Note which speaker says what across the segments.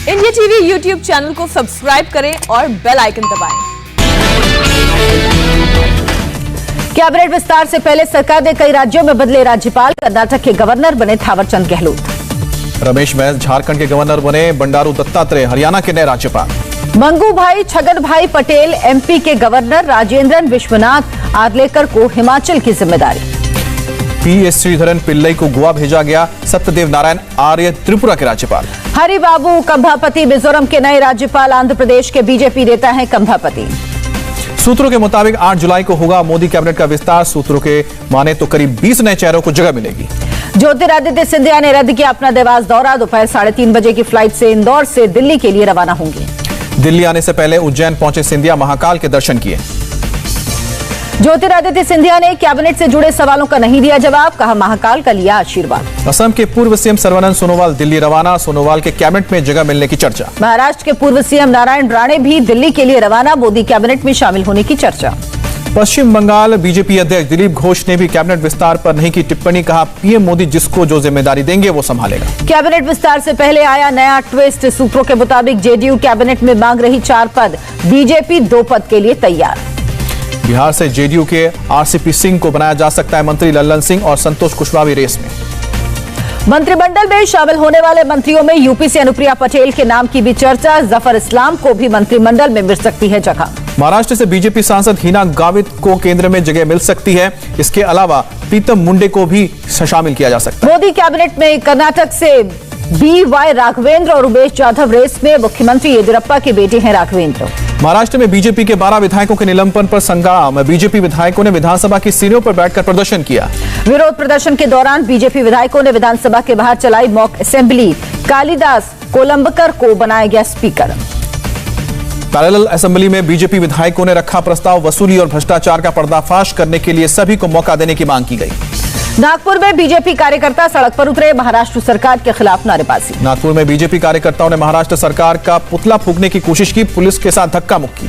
Speaker 1: India TV YouTube channel को subscribe करें और बेल आइकन दबाएं।
Speaker 2: कैबिनेट विस्तार से पहले सरकार ने कई राज्यों में बदले राज्यपाल। कर्नाटक के गवर्नर बने थावरचंद गहलोत।
Speaker 3: रमेश बैस झारखंड के गवर्नर बने। बंडारू दत्तात्रेय हरियाणा के नए राज्यपाल।
Speaker 2: मंगू भाई छगन भाई पटेल एमपी के गवर्नर। राजेंद्रन विश्वनाथ आर्लेकर को हिमाचल की जिम्मेदारी।
Speaker 3: पीएस श्रीधरन पिल्लई को गोवा भेजा गया। सत्यदेव नारायण आर्य त्रिपुरा के राज्यपाल।
Speaker 2: हरिबाबू कंभापति मिजोरम के नए राज्यपाल। आंध्र प्रदेश के बीजेपी नेता हैं कंभापति।
Speaker 3: सूत्रों के मुताबिक 8 जुलाई को होगा मोदी कैबिनेट का विस्तार। सूत्रों के माने तो करीब 20 नए चेहरों को जगह मिलेगी।
Speaker 2: ज्योतिरादित्य सिंधिया ने रद्द किया अपना देवास दौरा। दोपहर 3:30 बजे की फ्लाइट से इंदौर से दिल्ली के लिए रवाना होंगे।
Speaker 3: दिल्ली आने से पहले उज्जैन पहुंचे सिंधिया। महाकाल के दर्शन किए।
Speaker 2: ज्योतिरादित्य सिंधिया ने कैबिनेट से जुड़े सवालों का नहीं दिया जवाब। कहा महाकाल का लिया आशीर्वाद।
Speaker 3: असम के पूर्व सीएम सर्बानंद सोनोवाल दिल्ली रवाना। सोनोवाल के कैबिनेट में जगह मिलने की चर्चा।
Speaker 2: महाराष्ट्र के पूर्व सीएम नारायण राणे भी दिल्ली के लिए रवाना। मोदी कैबिनेट में शामिल होने की चर्चा।
Speaker 3: पश्चिम बंगाल बीजेपी अध्यक्ष दिलीप घोष ने भी कैबिनेट विस्तार पर नहीं की टिप्पणी। कहा पीएम मोदी जिसको जो जिम्मेदारी देंगे वो संभालेगा।
Speaker 2: कैबिनेट विस्तार से पहले आया नया ट्विस्ट। सूत्रों के मुताबिक जेडीयू कैबिनेट में मांग रही 4 पद। बीजेपी 2 पद के लिए तैयार।
Speaker 3: बिहार से जेडीयू के आरसीपी सिंह को बनाया जा सकता है मंत्री। लल्लन सिंह और संतोष कुशवाहा भी रेस में।
Speaker 2: मंत्रिमंडल में शामिल होने वाले मंत्रियों में यूपी से अनुप्रिया पटेल के नाम की भी चर्चा। जफर इस्लाम को भी मंत्रिमंडल में मिल सकती है जगह।
Speaker 3: महाराष्ट्र से बीजेपी सांसद हिना गावित को केंद्र में जगह मिल सकती है। इसके अलावा प्रीतम मुंडे को भी शामिल किया जा सकता है।
Speaker 2: मोदी कैबिनेट में कर्नाटक से BY राघवेंद्र और उमेश जाधव रेस में। मुख्यमंत्री येदियुरप्पा के बेटे हैं राघवेंद्र।
Speaker 3: महाराष्ट्र में बीजेपी के 12 विधायकों के निलंबन पर संग्राम। बीजेपी विधायकों ने विधानसभा की सीढ़ियों पर बैठकर प्रदर्शन किया।
Speaker 2: विरोध प्रदर्शन के दौरान बीजेपी विधायकों ने विधानसभा के बाहर चलाई मॉक असेंबली। कालिदास कोलंबकर को बनाया गया स्पीकर।
Speaker 3: पैरेलल असेंबली में बीजेपी विधायकों ने रखा प्रस्ताव। वसूली और भ्रष्टाचार का पर्दाफाश करने के लिए सभी को मौका देने की मांग की गई।
Speaker 2: नागपुर में बीजेपी कार्यकर्ता सड़क पर उतरे। महाराष्ट्र सरकार के खिलाफ नारेबाजी।
Speaker 3: नागपुर में बीजेपी कार्यकर्ताओं ने महाराष्ट्र सरकार का पुतला फूंकने की कोशिश की। पुलिस के साथ धक्का मुक्की।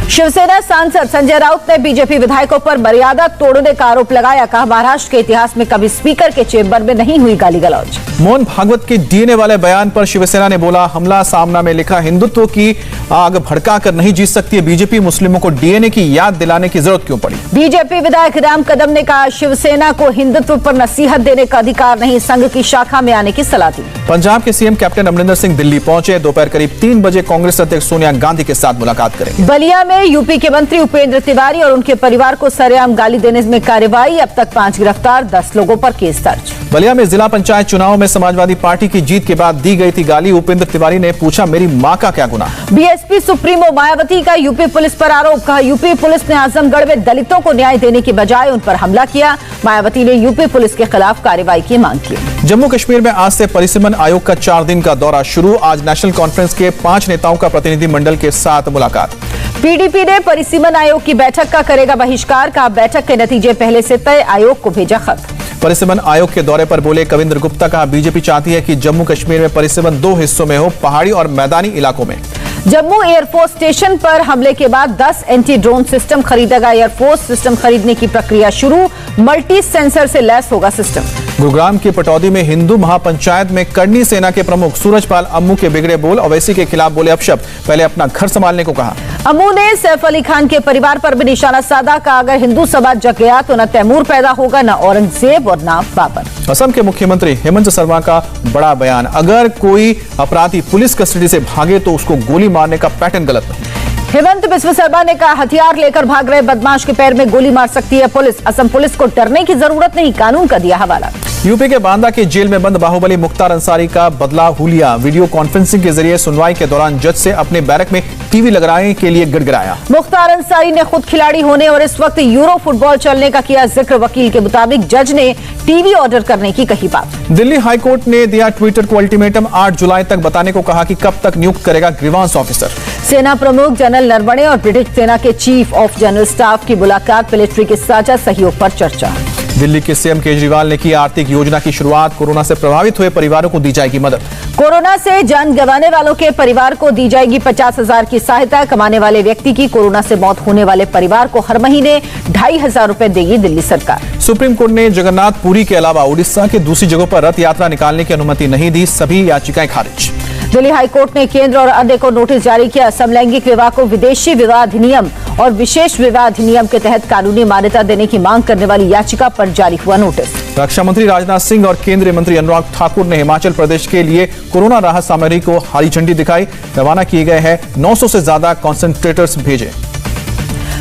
Speaker 2: शिवसेना सांसद संजय राउत ने बीजेपी विधायकों पर मर्यादा तोड़ने का आरोप लगाया। कहा महाराष्ट्र के इतिहास में कभी स्पीकर के चेंबर में नहीं हुई गाली गलौज।
Speaker 3: मोहन भागवत के डीएनए वाले बयान पर शिवसेना ने बोला हमला सामना में लिखा हिंदुत्व की आग भड़काकर नहीं जीत सकती है बीजेपी। मुस्लिमों को डीएनए की याद दिलाने की जरूरत क्यों पड़ी।
Speaker 2: बीजेपी विधायक राम कदम ने कहा शिवसेना को हिंदुत्व पर नसीहत देने का अधिकार नहीं। संघ की शाखा में आने की सलाह दी।
Speaker 3: पंजाब के सीएम कैप्टन अमरिंदर सिंह दिल्ली पहुंचे। दोपहर करीब 3 बजे कांग्रेस अध्यक्ष सोनिया गांधी के साथ मुलाकात करेंगे।
Speaker 2: बलिया में यूपी के मंत्री उपेंद्र तिवारी और उनके परिवार को सरेआम गाली देने में कार्रवाई। अब तक 5 गिरफ्तार, 10 लोगों पर केस दर्ज।
Speaker 3: बलिया में जिला पंचायत चुनाव में समाजवादी पार्टी की जीत के बाद दी गई थी गाली। उपेंद्र तिवारी ने पूछा मेरी मां का क्या गुनाह।
Speaker 2: बीएसपी सुप्रीमो मायावती का यूपी पुलिस पर आरोप। कहा यूपी पुलिस ने आजमगढ़ में दलितों को न्याय देने की बजाय उन पर हमला किया। मायावती ने यूपी पुलिस के खिलाफ कार्रवाई की मांग की।
Speaker 3: जम्मू कश्मीर में आज से परिसीमन आयोग का 4 दिन का दौरा शुरू। आज नेशनल कॉन्फ्रेंस के 5 नेताओं का प्रतिनिधिमंडल के साथ मुलाकात।
Speaker 2: पीडीपी ने परिसीमन आयोग की बैठक का करेगा बहिष्कार। कहा बैठक के नतीजे पहले से तय। आयोग को भेजा खत।
Speaker 3: परिसीमन आयोग के दौरे पर बोले कविंद्र गुप्ता। कहा बीजेपी चाहती है कि जम्मू कश्मीर में परिसीमन 2 हिस्सों में हो, पहाड़ी और मैदानी इलाकों में।
Speaker 2: जम्मू एयरफोर्स स्टेशन पर हमले के बाद 10 एंटी ड्रोन सिस्टम खरीदेगा एयरफोर्स। सिस्टम खरीदने की प्रक्रिया शुरू। मल्टी सेंसर से लैस होगा सिस्टम।
Speaker 3: गुरुग्राम के पटौदी में हिंदू महापंचायत में करनी सेना के प्रमुख सूरजपाल अम्मू के बिगड़े बोल। ओवैसी के खिलाफ बोले अपशब्द। पहले अपना घर संभालने को कहा।
Speaker 2: अम्मू ने सैफ अली खान के परिवार पर भी निशाना साधा। का अगर हिंदू समाज जग गया तो न तैमूर पैदा होगा, न औरंगजेब और न बाबर।
Speaker 3: असम के मुख्यमंत्री हेमंत शर्मा का बड़ा बयान। अगर कोई अपराधी पुलिस कस्टडी से भागे तो उसको गोली मारने का पैटर्न गलत नहीं।
Speaker 2: हेमंत बिस्व शर्मा ने कहा हथियार लेकर भाग रहे बदमाश के पैर में गोली मार सकती है पुलिस। असम पुलिस को डरने की जरूरत नहीं, कानून का दिया हवाला।
Speaker 3: यूपी के बांदा के जेल में बंद बाहुबली मुख्तार अंसारी का बदला हुलिया। वीडियो कॉन्फ्रेंसिंग के जरिए सुनवाई के दौरान जज से अपने बैरक में टीवी लगाने के लिए गिड़गिड़ाया।
Speaker 2: मुख्तार अंसारी ने खुद खिलाड़ी होने और इस वक्त यूरो फुटबॉल चलने का किया जिक्र। वकील के मुताबिक जज ने टीवी ऑर्डर करने की कही बात।
Speaker 3: दिल्ली हाईकोर्ट ने दिया ट्विटर को अल्टीमेटम। 8 जुलाई तक बताने को कहा कि कब तक नियुक्त करेगा ग्रीवांस ऑफिसर।
Speaker 2: सेना प्रमुख जनरल नरवणे और ब्रिटिश सेना के चीफ ऑफ जनरल स्टाफ की मुलाकात। मिलिट्री के साझा सहयोग पर चर्चा।
Speaker 3: दिल्ली के सीएम केजरीवाल ने की आर्थिक योजना की शुरुआत। कोरोना से प्रभावित हुए परिवारों को दी जाएगी मदद।
Speaker 2: कोरोना से जान गंवाने वालों के परिवार को दी जाएगी 50,000 की सहायता। कमाने वाले व्यक्ति की कोरोना से मौत होने वाले परिवार को हर महीने 2,500 रुपए देगी दिल्ली सरकार।
Speaker 3: सुप्रीम कोर्ट ने जगन्नाथ पुरी के अलावा उड़ीसा के दूसरी जगहों पर रथ यात्रा निकालने की अनुमति नहीं दी। सभी याचिकाएं खारिज।
Speaker 2: दिल्ली हाईकोर्ट ने केंद्र और अन्य को नोटिस जारी किया। समलैंगिक विवाह को विदेशी विवाह अधिनियम और विशेष विवाह अधिनियम के तहत कानूनी मान्यता देने की मांग करने वाली याचिका पर जारी हुआ नोटिस।
Speaker 3: रक्षा मंत्री राजनाथ सिंह और केंद्रीय मंत्री अनुराग ठाकुर ने हिमाचल प्रदेश के लिए कोरोना राहत सामग्री को हरी झंडी दिखाई। रवाना किए गए हैं 900 से ज्यादा कॉन्सेंट्रेटर्स भेजे।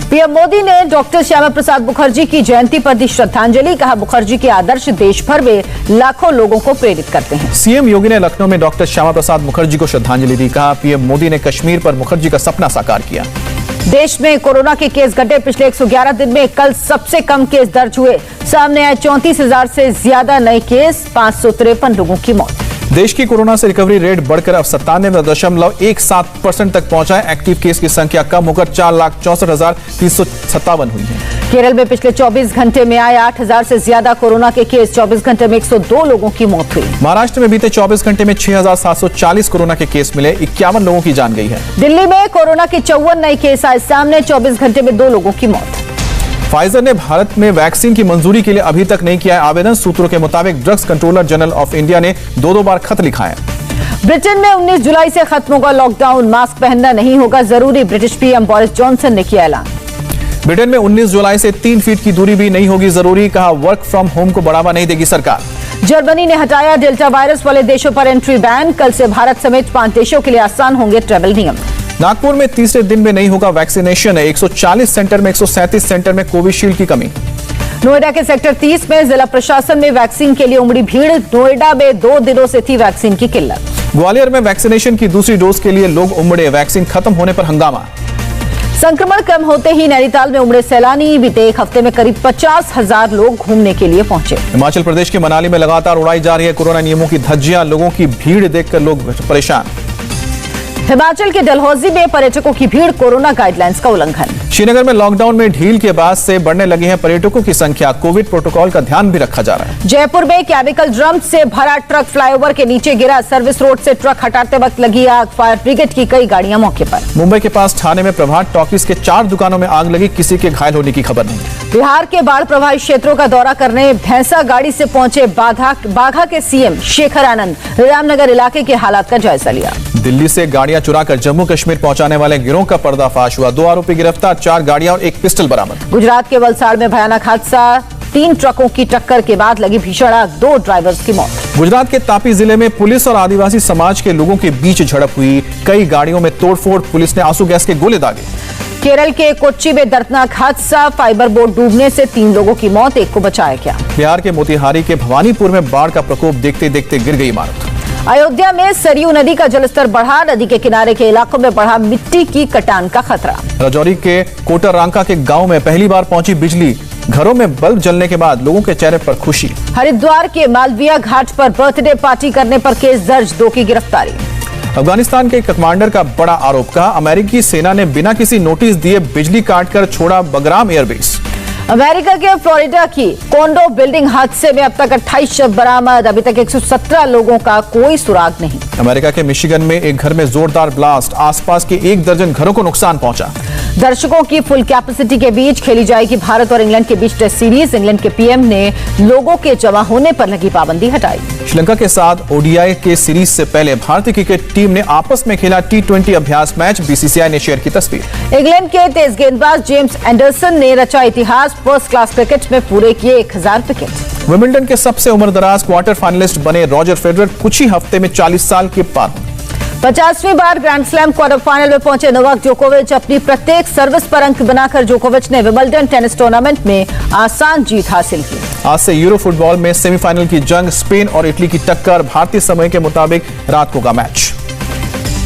Speaker 2: पीएम मोदी ने डॉक्टर श्यामा प्रसाद मुखर्जी की जयंती पर दी श्रद्धांजलि। कहा, मुखर्जी के आदर्श देश भर में लाखों लोगों को प्रेरित करते हैं।
Speaker 3: सीएम योगी ने लखनऊ में डॉक्टर श्यामा प्रसाद मुखर्जी को श्रद्धांजलि दी। कहा, पीएम मोदी ने कश्मीर पर मुखर्जी का सपना साकार किया।
Speaker 2: देश में कोरोना के केस घटे। पिछले 111 दिन में कल सबसे कम केस दर्ज हुए। सामने आए 34,000 से ज्यादा नए केस, 553 लोगों की मौत।
Speaker 3: देश की कोरोना से रिकवरी रेट बढ़कर अब 97.17% तक पहुंचा है। एक्टिव केस की संख्या कम होकर 4,64,357 हुई है।
Speaker 2: केरल में पिछले 24 घंटे में आए 8,000 से ज्यादा कोरोना के केस। 24 घंटे में 102 लोगों की मौत हुई।
Speaker 3: महाराष्ट्र में बीते 24 घंटे में 6,740 कोरोना के केस मिले। 51 लोगों की जान गई है।
Speaker 2: दिल्ली में कोरोना के 54 नए केस आए सामने। 24 घंटे में 2 लोगों की मौत।
Speaker 3: फाइजर ने भारत में वैक्सीन की मंजूरी के लिए अभी तक नहीं किया है आवेदन। सूत्रों के मुताबिक drugs controller general of India ने 2 बार खत लिखा है।
Speaker 2: ब्रिटेन में 19 जुलाई से खत्म होगा लॉकडाउन। मास्क पहनना नहीं होगा जरूरी। ब्रिटिश पीएम बोरिस जॉनसन ने किया ऐलान।
Speaker 3: ब्रिटेन में 19 जुलाई से 3 फीट की दूरी भी नहीं होगी जरूरी। कहा, वर्क फ्रॉम होम को बढ़ावा नहीं देगी सरकार।
Speaker 2: जर्मनी ने हटाया डेल्टा वायरस वाले देशों पर एंट्री बैन। कल से भारत समेत 5 देशों के लिए आसान होंगे ट्रैवल नियम।
Speaker 3: नागपुर में तीसरे दिन में नहीं होगा वैक्सीनेशन। 140 सेंटर में 137 सेंटर में कोविशील्ड की कमी।
Speaker 2: नोएडा के सेक्टर 30 में जिला प्रशासन में वैक्सीन के लिए उमड़ी भीड़। नोएडा में 2 दिनों से थी वैक्सीन की किल्लत।
Speaker 3: ग्वालियर में वैक्सीनेशन की दूसरी डोज के लिए लोग उमड़े। वैक्सीन खत्म होने पर हंगामा।
Speaker 2: संक्रमण कम होते ही नैनीताल में उमड़े सैलानी। बीते एक हफ्ते में करीब 50,000 लोग घूमने के लिए पहुंचे।
Speaker 3: हिमाचल प्रदेश के मनाली में लगातार उड़ाई जा रही है कोरोना नियमों की धज्जियां। लोगों की भीड़ देखकर लोग परेशान।
Speaker 2: हिमाचल के डलहौजी में पर्यटकों की भीड़। कोरोना गाइडलाइंस का उल्लंघन।
Speaker 3: श्रीनगर में लॉकडाउन में ढील के बाद से बढ़ने लगी है पर्यटकों की संख्या। कोविड प्रोटोकॉल का ध्यान भी रखा जा रहा है।
Speaker 2: जयपुर में केमिकल ड्रम से भरा ट्रक फ्लाईओवर के नीचे गिरा। सर्विस रोड से ट्रक हटाते वक्त लगी आग। फायर ब्रिगेड की कई गाड़ियां मौके पर।
Speaker 3: मुंबई के पास ठाणे में प्रभात टॉकीज के 4 दुकानों में आग लगी। किसी के घायल होने की खबर नहीं।
Speaker 2: बिहार के बाढ़ प्रभावित क्षेत्रों का दौरा करने भैंसा गाड़ी से पहुंचे बाघा के सीएम शेखर आनंद। रामनगर इलाके के हालात का जायजा लिया।
Speaker 3: दिल्ली से गाड़ियां चुराकर जम्मू कश्मीर पहुंचाने वाले गिरोह का पर्दाफाश हुआ। 2 आरोपी गिरफ्तार। 4 गाड़ियां और 1 पिस्टल बरामद।
Speaker 2: गुजरात के वलसाड़ में भयानक हादसा। 3 ट्रकों की टक्कर के बाद लगी भीषण आग। 2 ड्राइवर्स की मौत।
Speaker 3: गुजरात के तापी जिले में पुलिस और आदिवासी समाज के लोगों के बीच झड़प हुई। कई गाड़ियों में तोड़फोड़। पुलिस ने आंसू गैस के गोले दागे।
Speaker 2: केरल के कोच्चि में दर्दनाक हादसा। फाइबर बोट डूबने से 3 लोगों की मौत। 1 को बचाया गया।
Speaker 3: बिहार के मोतिहारी के भवानीपुर में बाढ़ का प्रकोप देखते देखते गिर गई इमारत।
Speaker 2: अयोध्या में सरयू नदी का जलस्तर बढ़ा। नदी के किनारे के इलाकों में बढ़ा मिट्टी की कटान का खतरा।
Speaker 3: राजौरी के कोटररांका के गांव में पहली बार पहुंची बिजली। घरों में बल्ब जलने के बाद लोगों के चेहरे पर खुशी।
Speaker 2: हरिद्वार के मालवीय घाट पर बर्थडे पार्टी करने पर केस दर्ज। 2 की गिरफ्तारी।
Speaker 3: अफगानिस्तान के कमांडर का बड़ा आरोप। कहा, अमेरिकी सेना ने बिना किसी नोटिस दिए बिजली काटकर छोड़ा बगराम एयरबेस।
Speaker 2: अमेरिका के फ्लोरिडा की कोंडो बिल्डिंग हादसे में अब तक 28 शव बरामद। अभी तक 117 लोगों का कोई सुराग नहीं।
Speaker 3: अमेरिका के मिशिगन में एक घर में जोरदार ब्लास्ट। आसपास के 1 दर्जन घरों को नुकसान पहुंचा।
Speaker 2: दर्शकों की फुल कैपेसिटी के बीच खेली जाएगी भारत और इंग्लैंड के बीच टेस्ट सीरीज। इंग्लैंड के पीएम ने लोगों के जमा होने पर लगी पाबंदी हटाई।
Speaker 3: श्रीलंका के साथ ओडीआई के सीरीज से पहले भारतीय क्रिकेट टीम ने आपस में खेला T20 अभ्यास मैच। बीसीसीआई ने शेयर की तस्वीर।
Speaker 2: इंग्लैंड के तेज गेंदबाज जेम्स एंडरसन ने रचा इतिहास। फर्स्ट क्लास क्रिकेट में पूरे किए 1000 विकेट।
Speaker 3: विंबलडन के सबसे उम्रदराज क्वार्टर फाइनलिस्ट बने रॉजर फेडरर कुछ ही हफ्ते में 40 साल के पार।
Speaker 2: 50वीं बार ग्रैंड स्लैम क्वार्टर फाइनल में पहुंचे नोवाक जोकोविच। अपनी प्रत्येक सर्विस पर अंक बनाकर जोकोविच ने विंबलडन टेनिस टूर्नामेंट में आसान जीत हासिल की।
Speaker 3: आज से यूरो फुटबॉल में सेमीफाइनल की जंग। स्पेन और इटली की टक्कर। भारतीय समय के मुताबिक रात को का मैच।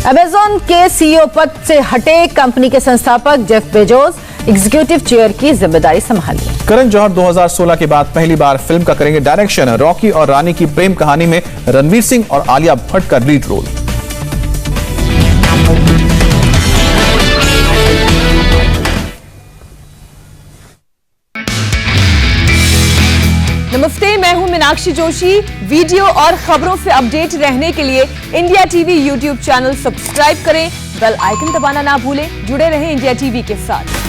Speaker 2: अमेजॉन के सीईओ पद से हटे कंपनी के संस्थापक जेफ बेजोस। एग्जीक्यूटिव चेयर की जिम्मेदारी संभाली।
Speaker 3: करण जौहर 2016 के बाद पहली बार फिल्म का करेंगे डायरेक्शन। रॉकी और रानी की प्रेम कहानी में रणवीर सिंह और आलिया भट्ट का लीड रोल।
Speaker 1: नमस्ते, मैं हूं मीनाक्षी जोशी। वीडियो और खबरों से अपडेट रहने के लिए India TV YouTube channel subscribe करें। बेल आइकन दबाना ना भूलें। जुड़े रहें इंडिया टीवी के साथ।